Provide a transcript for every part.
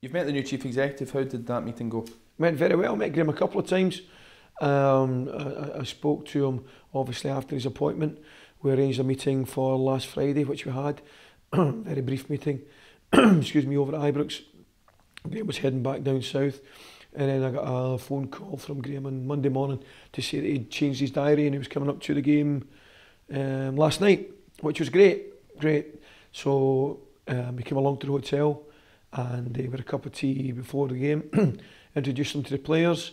You've met the new chief executive. How did that meeting go? Went very well. Met Graham a couple of times. I spoke to him obviously after his appointment. We arranged a meeting for last Friday, which we had. Very brief meeting. Excuse me, over at Ibrox. Graham was heading back down south, and then I got a phone call from Graham on Monday morning to say that he'd changed his diary and he was coming up to the game last night, which was great. So we came along to the hotel and with a cup of tea before the game, introduced him to the players,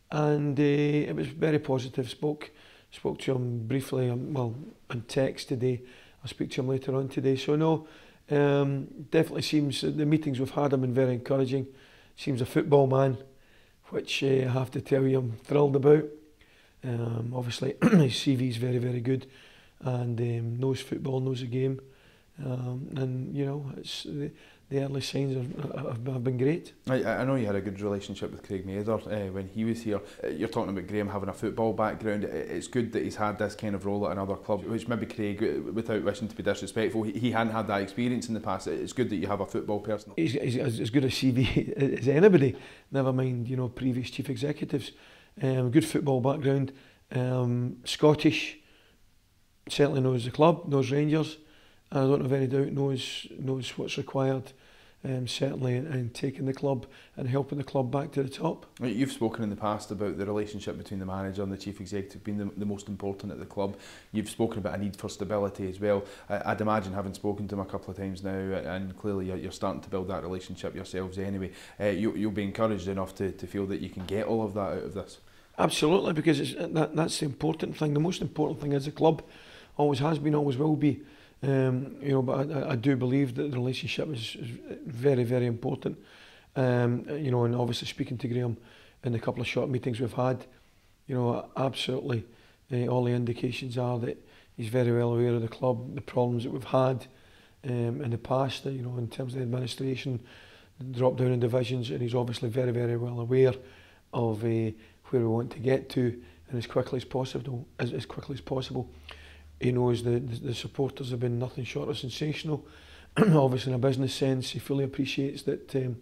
and it was very positive. Spoke to him briefly, on text today. I'll speak to him later on today. So no, definitely seems the meetings we've had have been very encouraging. Seems a football man, which I have to tell you I'm thrilled about. Obviously his CV is very, very good, and knows football, knows the game, and you know, the early signs have been great. I know you had a good relationship with Craig Mather when he was here. You're talking about Graham having a football background. It's good that he's had this kind of role at another club, which maybe Craig, without wishing to be disrespectful, he hadn't had that experience in the past. It's good that you have a football person. He's as good a CV as anybody, never mind, you know, previous chief executives. Good football background, Scottish, certainly knows the club, knows Rangers, and I don't have any doubt knows what's required, certainly in taking the club and helping the club back to the top. You've spoken in the past about the relationship between the manager and the chief executive being the most important at the club. You've spoken about a need for stability as well. I'd imagine, having spoken to him a couple of times now, and clearly you're starting to build that relationship yourselves anyway, you'll be encouraged enough to feel that you can get all of that out of this. Absolutely, because that's the important thing. The most important thing is the club. Always has been, always will be. You know, but I do believe that the relationship is very, very important. You know, and obviously speaking to Graham in the couple of short meetings we've had, you know, absolutely all the indications are that he's very well aware of the club, the problems that we've had in the past, you know, in terms of the administration, drop down in divisions, and he's obviously very, very well aware of where we want to get to, and as quickly as possible. He knows the supporters have been nothing short of sensational. Obviously, in a business sense, he fully appreciates that you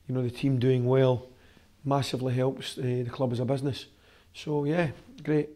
know, the team doing well massively helps the club as a business. So yeah, great.